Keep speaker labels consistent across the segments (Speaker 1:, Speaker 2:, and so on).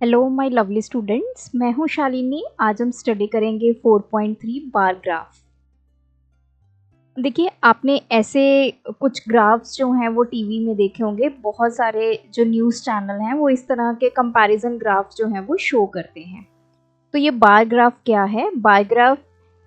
Speaker 1: Hello my lovely students, मैं हूं शालिनी। आज हम स्टडी करेंगे 4.3 बार ग्राफ। देखिए, आपने ऐसे कुछ ग्राफ्स जो हैं वो टीवी में देखे होंगे। बहुत सारे जो न्यूज़ चैनल हैं वो इस तरह के कंपैरिजन ग्राफ्स जो हैं वो शो करते हैं। तो ये बार ग्राफ क्या है? बार ग्राफ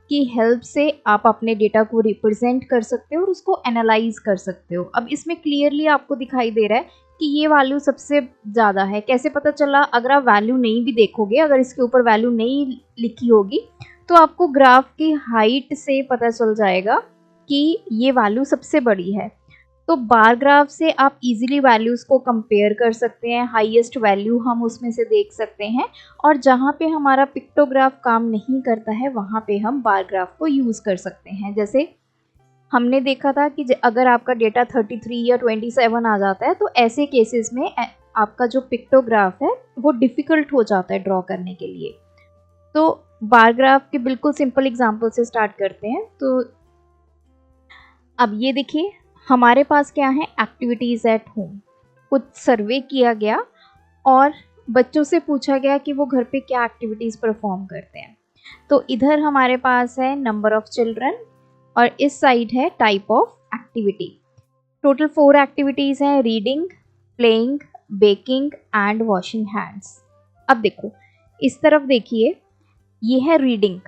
Speaker 1: की हेल्प से आप अपने डेटा को रिप्रेजेंट कर सकते हो और उसको एनालाइज कर सकते हो। अब इसमें क्लियरली आपको दिखाई दे रहा है कि ये वैल्यू सबसे ज़्यादा है। कैसे पता चला? अगर आप वैल्यू नहीं भी देखोगे, अगर इसके ऊपर वैल्यू नहीं लिखी होगी तो आपको ग्राफ की हाइट से पता चल जाएगा कि ये वैल्यू सबसे बड़ी है। तो बार ग्राफ से आप इजीली वैल्यूज़ को कंपेयर कर सकते हैं। हाईएस्ट वैल्यू हम उसमें से देख सकते हैं और जहाँ पे हमारा पिक्टोग्राफ काम नहीं करता है वहाँ पे हम बार ग्राफ को यूज़ कर सकते हैं। जैसे हमने देखा था कि अगर आपका डेटा 33 या 27 आ जाता है तो ऐसे केसेस में आपका जो पिक्टोग्राफ है वो डिफ़िकल्ट हो जाता है ड्रॉ करने के लिए। तो बार ग्राफ के बिल्कुल सिंपल एग्जांपल से स्टार्ट करते हैं। तो अब ये देखिए, हमारे पास क्या है? Activities at home. कुछ सर्वे किया गया और बच्चों से पूछा गया कि वो घर पे क्या एक्टिविटीज़ परफॉर्म करते हैं। तो इधर हमारे पास है नंबर ऑफ चिल्ड्रन और इस साइड है type of activity. Total 4 activities हैं: reading, playing, baking and washing hands. अब देखो, इस तरफ देखिए, ये है रीडिंग।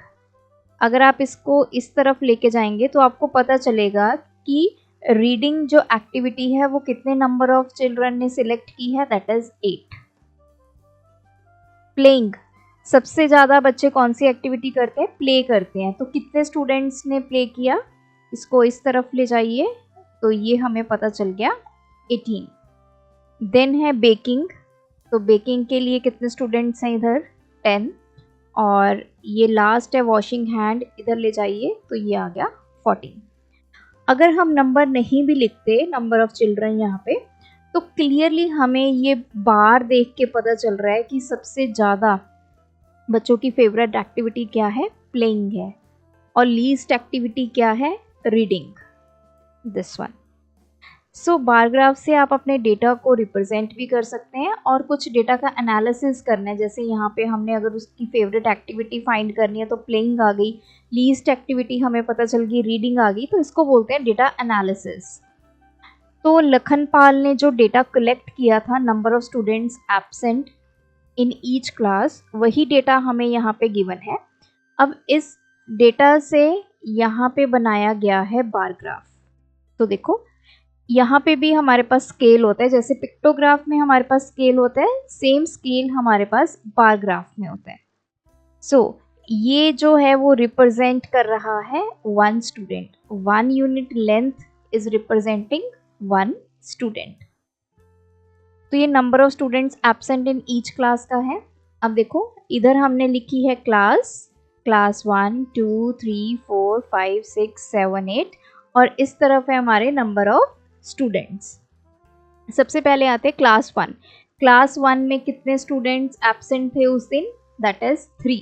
Speaker 1: अगर आप इसको इस तरफ लेके जाएंगे तो आपको पता चलेगा कि रीडिंग जो एक्टिविटी है वो कितने नंबर ऑफ चिल्ड्रन ने सिलेक्ट की है, दैट इज 8। प्लेइंग, सबसे ज़्यादा बच्चे कौन सी एक्टिविटी करते हैं? प्ले करते हैं। तो कितने स्टूडेंट्स ने प्ले किया? इसको इस तरफ ले जाइए तो ये हमें पता चल गया 18। देन है बेकिंग। तो बेकिंग के लिए कितने स्टूडेंट्स हैं? इधर 10। और ये लास्ट है वॉशिंग हैंड, इधर ले जाइए तो ये आ गया 14। अगर हम नंबर नहीं भी लिखते, नंबर ऑफ चिल्ड्रन यहाँ पे, तो क्लियरली हमें ये बार देख के पता चल रहा है कि सबसे ज़्यादा बच्चों की फेवरेट एक्टिविटी क्या है? प्लेइंग है। और लीस्ट एक्टिविटी क्या है? Reading, this one. So bar graph से आप अपने डेटा को रिप्रेजेंट भी कर सकते हैं और कुछ डेटा का एनालिसिस करना है। जैसे यहाँ पे हमने अगर उसकी फेवरेट एक्टिविटी फाइंड करनी है तो प्लेइंग आ गई, लीस्ट एक्टिविटी हमें पता चल गई, रीडिंग आ गई। तो इसको बोलते हैं डेटा एनालिसिस। तो लखनपाल ने जो डेटा कलेक्ट किया था, number of students absent in each class, वही डेटा हमें यहाँ पे गिवन है। अब इस डेटा से यहाँ पे बनाया गया है बार ग्राफ। तो देखो, यहाँ पे भी हमारे पास स्केल होता है। जैसे पिक्टोग्राफ में हमारे पास स्केल होता है, सेम स्केल हमारे पास बार ग्राफ में होता है। सो ये जो है वो रिप्रेजेंट कर रहा है 1 student. 1 unit length is representing 1 student. तो ये number of students absent in each class का है। अब देखो, इधर हमने लिखी है क्लास 1 2 3 4 5 6 7 8 और इस तरफ है हमारे नंबर ऑफ स्टूडेंट्स। सबसे पहले आते हैं क्लास 1। क्लास 1 में कितने स्टूडेंट्स एब्सेंट थे उस दिन? That is 3।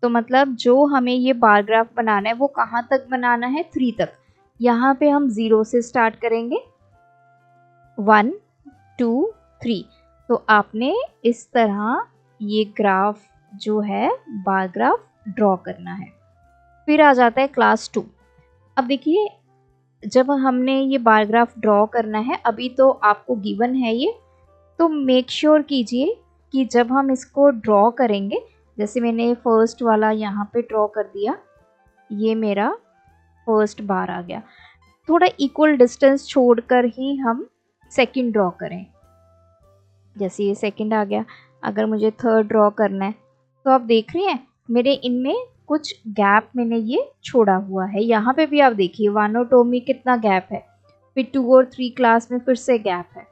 Speaker 1: तो मतलब जो हमें ये बार ग्राफ बनाना है वो कहाँ तक बनाना है? 3 तक। यहाँ पे हम 0 से स्टार्ट करेंगे, 1 2 3। तो आपने इस तरह ये ग्राफ जो है बार ग्राफ ड्रॉ करना है। फिर आ जाता है क्लास 2। अब देखिए, जब हमने ये बार ग्राफ ड्रॉ करना है, अभी तो आपको गिवन है ये, तो मेक श्योर कीजिए कि जब हम इसको ड्रॉ करेंगे, जैसे मैंने फर्स्ट वाला यहाँ पे ड्रॉ कर दिया, ये मेरा फर्स्ट बार आ गया, थोड़ा इक्वल डिस्टेंस छोड़कर ही हम सेकंड ड्रॉ करें। जैसे ये सेकंड आ गया, अगर मुझे थर्ड ड्रॉ करना है तो आप देख रहे हैं मेरे इनमें कुछ गैप मैंने ये छोड़ा हुआ है। यहाँ पे भी आप देखिए 1 और 2 में कितना गैप है, फिर 2 और 3 क्लास में फिर से गैप है।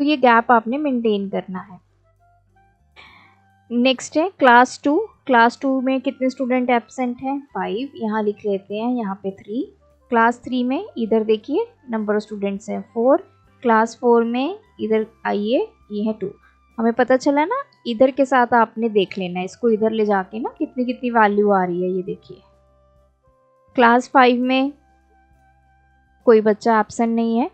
Speaker 1: तो ये गैप आपने मेंटेन करना है। नेक्स्ट है क्लास 2। क्लास 2 में कितने स्टूडेंट एब्सेंट हैं? 5। यहाँ लिख लेते हैं, यहाँ पे 3। क्लास 3 में इधर देखिए नंबर ऑफ स्टूडेंट्स हैं 4। क्लास 4 में इधर आइए, ये है 2। हमें पता चला ना, इधर के साथ आपने देख लेना है, इसको इधर ले जाके ना कितनी कितनी वैल्यू आ रही है ये देखिए। क्लास 5 में कोई बच्चा एब्सेंट नहीं है।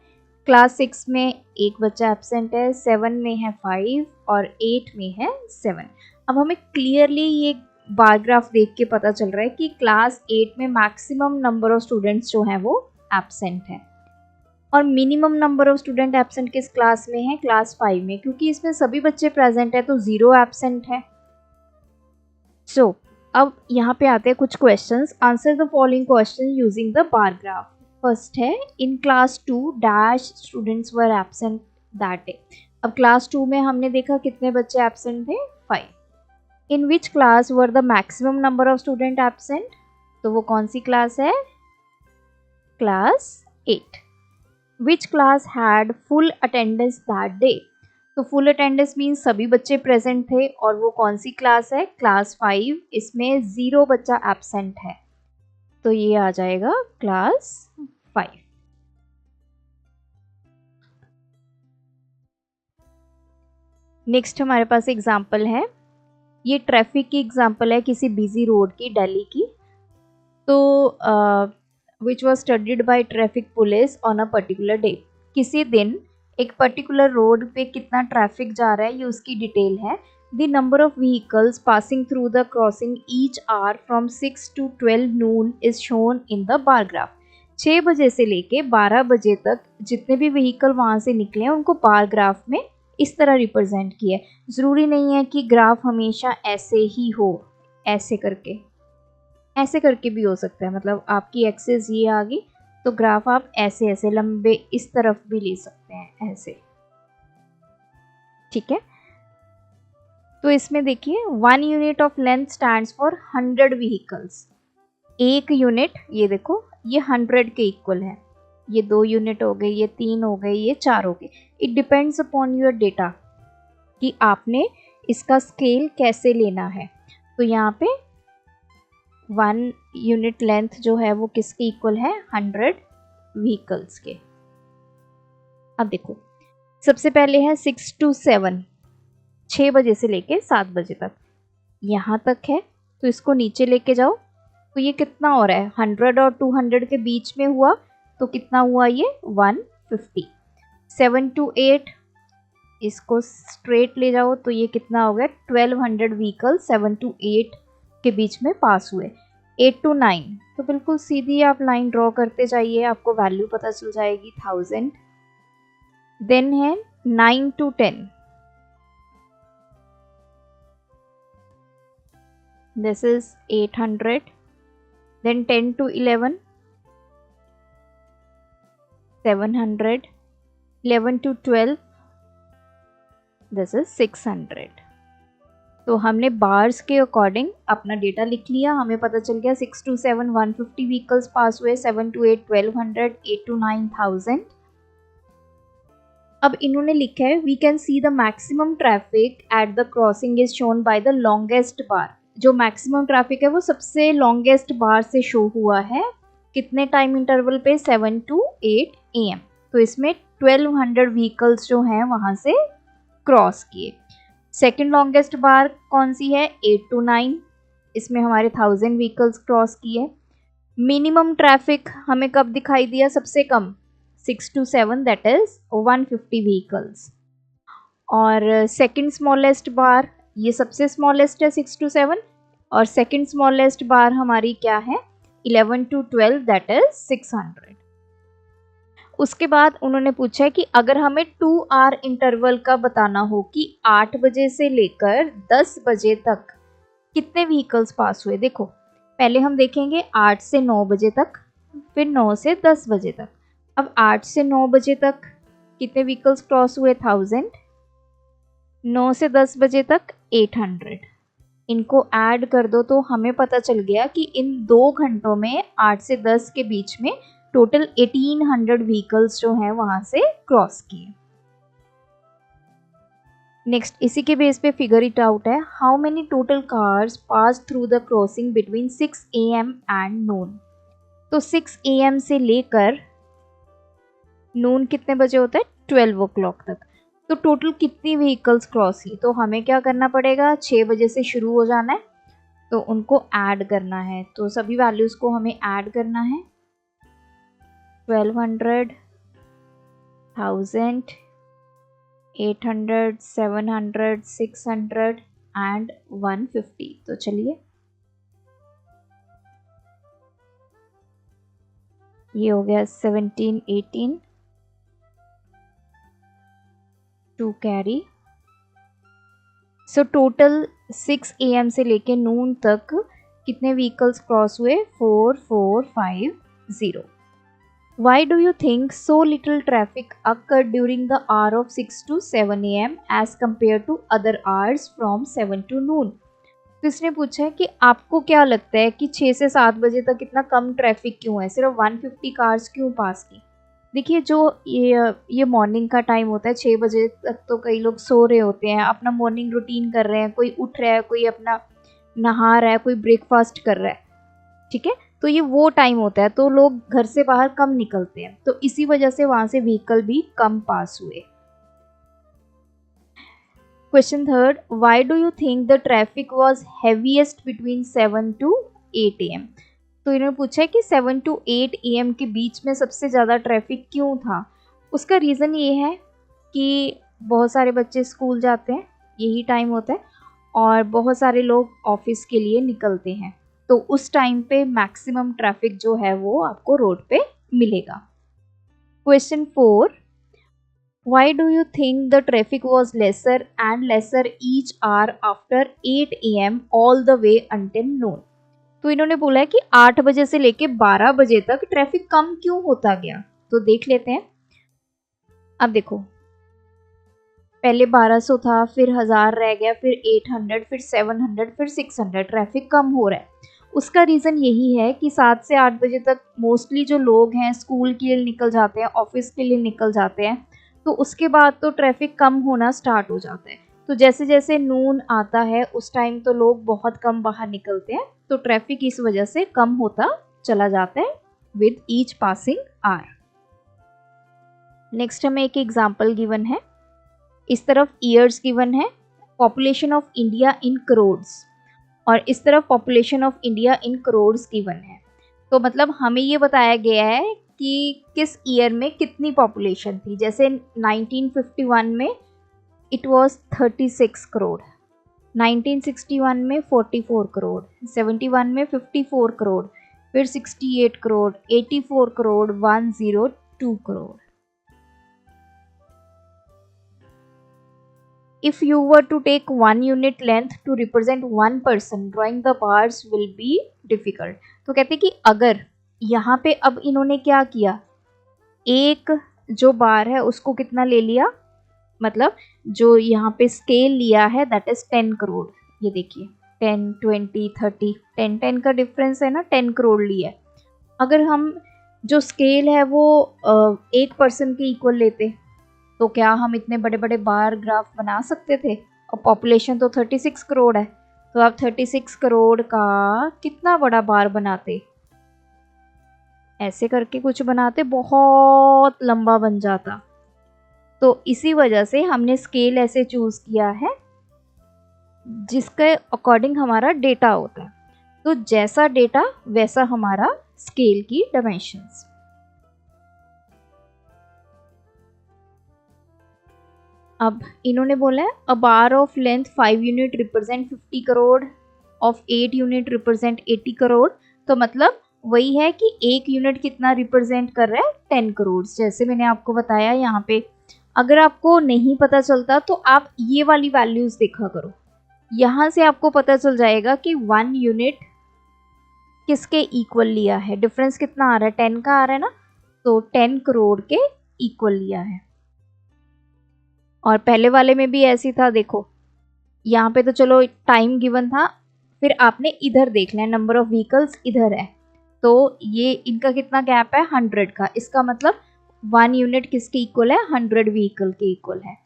Speaker 1: क्लास 6 में एक बच्चा एब्सेंट है, 7 में है 5 और 8 में है 7। अब हमें क्लियरली ये बार ग्राफ देख के पता चल रहा है कि क्लास 8 में मैक्सिमम नंबर ऑफ स्टूडेंट्स जो हैं वो एब्सेंट हैं और minimum number of student absent किस क्लास में है, क्लास 5 में, क्योंकि इसमें सभी बच्चे प्रेजेंट है तो 0 एब्सेंट है। सो अब यहाँ पे आते हैं कुछ questions. Answer the following question using the bar graph. First है in class 2 dash students were absent that day. अब क्लास 2 में हमने देखा कितने बच्चे एब्सेंट थे, 5। In which class were the maximum number of student absent, तो वो कौन सी क्लास है, class 8। Which class had full attendance that day, तो फुल अटेंडेंस मीन्स सभी बच्चे प्रेजेंट थे और वो कौन सी क्लास है, क्लास 5। इसमें 0 बच्चा एब्सेंट है तो ये आ जाएगा क्लास 5। नेक्स्ट हमारे पास एग्जाम्पल है, ये ट्रैफिक की एग्जाम्पल है किसी बिजी रोड की, दिल्ली की। तो which was studied by traffic police on a particular day. किसी दिन एक पर्टिकुलर रोड पे कितना ट्रैफिक जा रहा है ये उसकी डिटेल है। The number of vehicles passing through the crossing each our from 6 to 12 Noon is shown in the bar graph. 6 बजे से लेके 12 बजे तक जितने भी व्हीकल वहाँ से निकले हैं उनको बार ग्राफ में इस तरह रिप्रेजेंट किया है। ज़रूरी नहीं है कि ग्राफ हमेशा ऐसे ही हो, ऐसे करके भी हो सकता है। मतलब आपकी एक्सेस ये आ गई तो ग्राफ आप ऐसे ऐसे लंबे इस तरफ भी ले सकते हैं, ऐसे, ठीक है। तो इसमें देखिए 1 unit of length stands for 100 vehicles. 1 unit, ये देखो ये 100 के इक्वल है, ये 2 यूनिट हो गए, ये 3 हो गए, ये 4 हो गए। It depends upon your data कि आपने इसका स्केल कैसे लेना है। तो यहाँ पे 1 यूनिट लेंथ जो है वो किसके इक्वल है, 100 व्हीकल्स के। अब देखो सबसे पहले है 6 to 7, 6 बजे से लेके 7 बजे तक, यहाँ तक है। तो इसको नीचे लेके जाओ तो ये कितना हो रहा है, 100 और 200 के बीच में हुआ तो कितना हुआ ये 150। 7 to 8 इसको स्ट्रेट ले जाओ तो ये कितना हो गया 1200 व्हीकल 7 to 8 के बीच में पास हुए। 8 to 9 तो बिल्कुल सीधी आप लाइन ड्रॉ करते जाइए, आपको वैल्यू पता चल जाएगी 1000। देन है 9 to 10, this is 800। then 10 to 11 700, 11 to 12 this is 600। तो हमने बार्स के अकॉर्डिंग अपना डेटा लिख लिया, हमें पता चल गया 6 to 7 150 व्हीकल्स पास हुए, 7 to 8 1200, 8 to 9 1000। अब इन्होंने लिखा है we can see the maximum traffic at the crossing is shown by the longest bar. जो मैक्सिमम ट्रैफिक है वो सबसे लॉन्गेस्ट बार से शो हुआ है, कितने टाइम इंटरवल पे, 7 to 8 AM। तो इसमें 1200 व्हीकल्स जो हैं वहाँ से क्रॉस किए। सेकेंड लॉन्गेस्ट बार कौन सी है, 8 to 9, इसमें हमारे 1000 व्हीकल्स क्रॉस किए। मिनिमम ट्रैफिक हमें कब दिखाई दिया, सबसे कम 6 to 7 दैट इज 150 व्हीकल्स। और सेकेंड स्मॉलेस्ट बार ये सबसे स्मॉलेस्ट है 6 to 7, और सेकेंड स्मॉलेस्ट बार हमारी क्या है 11 to 12 दैट इज 600। उसके बाद उन्होंने पूछा है कि अगर हमें 2 आवर इंटरवल का बताना हो कि 8 बजे से लेकर 10 बजे तक कितने व्हीकल्स पास हुए। देखो पहले हम देखेंगे 8 से 9 बजे तक, फिर 9 से 10 बजे तक। अब 8 से 9 बजे तक कितने व्हीकल्स क्रॉस हुए, 1000। 9 से 10 बजे तक 800। इनको ऐड कर दो तो हमें पता चल गया कि इन 2 घंटों में 8 से 10 के बीच में टोटल 1800 व्हीकल्स जो हैं वहां से क्रॉस किए। नेक्स्ट इसी के बेस पे फिगर इट आउट है, how many total cars pass through the crossing between 6 AM and noon. तो 6 AM से लेकर नून कितने बजे होता है, 12 o'clock तक। तो टोटल कितनी व्हीकल्स क्रॉस की, तो हमें क्या करना पड़ेगा, 6 बजे से शुरू हो जाना है तो उनको ऐड करना है। तो सभी वैल्यूज़ को हमें ऐड करना है, 1200, 1000, 800, 700, 600 एंड 150। तो चलिए ये हो गया 17, 18 to carry. So total 6 AM से लेके नून तक कितने व्हीकल्स क्रॉस हुए? 4450। Why do you think so little traffic occurred during the hour of 6 to 7 AM as compared to other hours from 7 to noon? तो इसने पूछा है कि आपको क्या लगता है कि 6 से 7 बजे तक इतना कम ट्रैफिक क्यों है, सिर्फ 150 कार्स क्यों पास की? देखिए जो ये मॉर्निंग का टाइम होता है, 6 बजे तक तो कई लोग सो रहे होते हैं, अपना मॉर्निंग रूटीन कर रहे हैं, कोई उठ रहा है, कोई अपना नहा रहा है, कोई ब्रेकफास्ट कर रहा है, ठीक है। तो ये वो टाइम होता है, तो लोग घर से बाहर कम निकलते हैं, तो इसी वजह से वहां से व्हीकल भी कम पास हुए। Question third, why do you think the traffic was heaviest between 7 to 8 AM? तो इन्होंने पूछा है कि 7 to 8 AM के बीच में सबसे ज़्यादा ट्रैफिक क्यों था। उसका रीज़न ये है कि बहुत सारे बच्चे स्कूल जाते हैं, यही टाइम होता है, और बहुत सारे लोग ऑफिस के लिए निकलते हैं, तो उस टाइम पे मैक्सिमम ट्रैफिक जो है वो आपको रोड पे मिलेगा। Question 4, why do you think the traffic was lesser and lesser each hour after 8 AM all the way until noon? तो इन्होंने बोला है कि 8 बजे से लेके 12 बजे तक ट्रैफिक कम क्यों होता गया, तो देख लेते हैं। अब देखो, पहले 1200 था, फिर 1000 रह गया, फिर 800, फिर 700, फिर 600, ट्रैफिक कम हो रहा है। उसका रीज़न यही है कि 7 से 8 बजे तक मोस्टली जो लोग हैं स्कूल के लिए निकल जाते हैं, ऑफिस के लिए निकल जाते हैं, तो उसके बाद तो ट्रैफिक कम होना स्टार्ट हो जाता है। तो जैसे जैसे नून आता है उस टाइम तो लोग बहुत कम बाहर निकलते हैं, तो ट्रैफिक इस वजह से कम होता चला जाता है with each passing hour. Next हमें एक एग्जाम्पल गिवन है, इस तरफ ईयर्स गिवन है, population of India in crores, और इस तरफ population of India in crores given है। तो मतलब हमें ये बताया गया है कि किस ईयर में कितनी पॉपुलेशन थी। जैसे 1951 में इट वाज 36 करोड़, 1961 में 44 करोड़, 71 में 54 करोड़, फिर 68 crore, 84 crore, 102 crore. If you were to take 1 unit length to represent 1 person, drawing the bars will be difficult. तो कहते हैं कि अगर यहाँ पे अब इन्होंने क्या किया, एक जो बार है उसको कितना ले लिया, मतलब जो यहाँ पे स्केल लिया है दैट इज 10 करोड़। ये देखिए 10, 20, 30, 10 का डिफरेंस है ना, 10 करोड़ लिया है। अगर हम जो स्केल है वो 1 पर्सन के इक्वल लेते तो क्या हम इतने बड़े बड़े बार ग्राफ बना सकते थे? और पॉपुलेशन तो 36 करोड़ है, तो आप 36 करोड़ का कितना बड़ा बार बनाते, ऐसे करके कुछ बनाते, बहुत लंबा बन जाता। तो इसी वजह से हमने स्केल ऐसे चूज किया है जिसके अकॉर्डिंग हमारा डेटा होता है, तो जैसा डेटा वैसा हमारा स्केल की डायमेंशंस। अब इन्होंने बोला है a bar of length 5 unit represent 50 crore, of 8 unit represent 80 crore. तो मतलब वही है कि 1 यूनिट कितना रिप्रेजेंट कर रहा है, 10 करोड़। जैसे मैंने आपको बताया यहाँ पे, अगर आपको नहीं पता चलता तो आप ये वाली वैल्यूज देखा करो, यहाँ से आपको पता चल जाएगा कि 1 यूनिट किसके इक्वल लिया है, डिफरेंस कितना आ रहा है, 10 का आ रहा है ना, तो 10 करोड़ के इक्वल लिया है। और पहले वाले में भी ऐसी था, देखो यहाँ पे तो चलो टाइम गिवन था, फिर आपने इधर देख लिया नंबर ऑफ व्हीकल्स इधर है, तो ये इनका कितना गैप है, 100 का। इसका मतलब 1 यूनिट किसके इक्वल है, 100 व्हीकल के इक्वल है।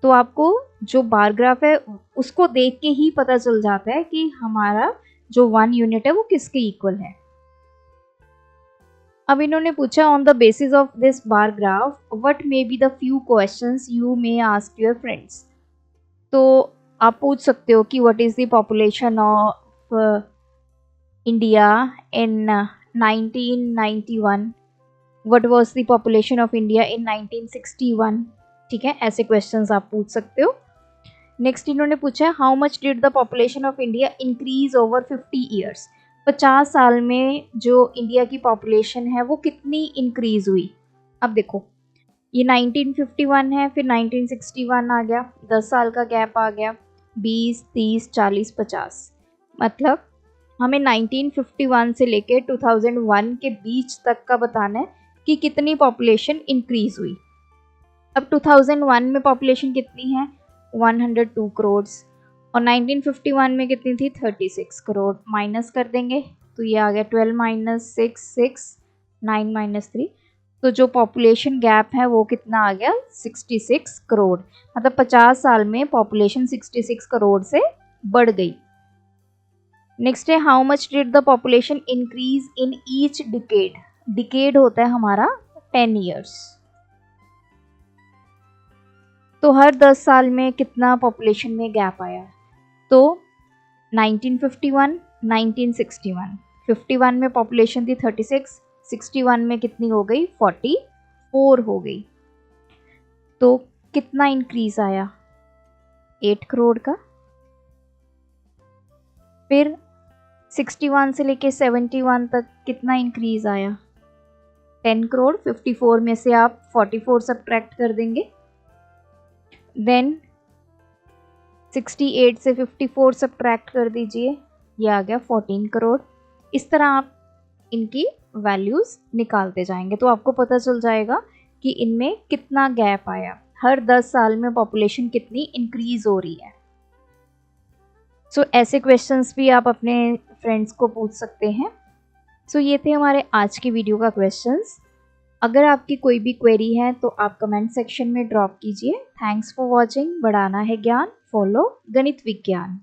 Speaker 1: तो आपको जो बार ग्राफ है उसको देख के ही पता चल जाता है कि हमारा जो 1 यूनिट है वो किसके इक्वल है। अब इन्होंने पूछा on the basis of this bar graph what may be the few questions you may ask your friends. तो आप पूछ सकते हो कि what is the population of India in 1991, what was the population of India इन 1961, ठीक है, ऐसे questions आप पूछ सकते हो। नेक्स्ट इन्होंने पूछा है how much did the population of India increase over 50 years. 50 साल में जो इंडिया की पॉपुलेशन है वो कितनी इंक्रीज हुई। अब देखो ये 1951 है, फिर 1961 आ गया, 10 साल का गैप आ गया, 20, 30, 40, 50, मतलब हमें 1951 से लेके 2001 के बीच तक का बताना है कि कितनी पॉपुलेशन इंक्रीज हुई। अब 2001 में पॉपुलेशन कितनी है 102 करोड़ और 1951 में कितनी थी 36 करोड़। माइनस कर देंगे तो ये आ गया 12 माइनस 6 6 9 माइनस 3, तो जो पॉपुलेशन गैप है वो कितना आ गया 66 करोड़। मतलब 50 साल में पॉपुलेशन 66 करोड़ से बढ़ गई। नेक्स्ट है how much did the population increase in each decade. Decade होता है हमारा 10 ईयर्स, तो हर 10 साल में कितना पॉपुलेशन में गैप आया। तो 1951, 1961, 51 में पॉपुलेशन थी 36, 61 में कितनी हो गई 44 हो गई, तो कितना इंक्रीज आया 8 करोड़ का। फिर 61 से लेके 71 तक कितना इंक्रीज आया 10 करोड़। 54 में से आप 44 सब्ट्रैक्ट कर देंगे, देन 68 से 54 सब्ट्रैक्ट कर दीजिए, ये आ गया 14 करोड़। इस तरह आप इनकी वैल्यूज़ निकालते जाएंगे तो आपको पता चल जाएगा कि इनमें कितना गैप आया, हर 10 साल में पॉपुलेशन कितनी इंक्रीज हो रही है। सो ऐसे क्वेश्चंस भी आप अपने फ्रेंड्स को पूछ सकते हैं। सो ये थे हमारे आज की वीडियो का क्वेश्चंस। अगर आपकी कोई भी क्वेरी है तो आप कमेंट सेक्शन में ड्रॉप कीजिए। Thanks for watching. बढ़ाना है ज्ञान, फॉलो गणित विज्ञान।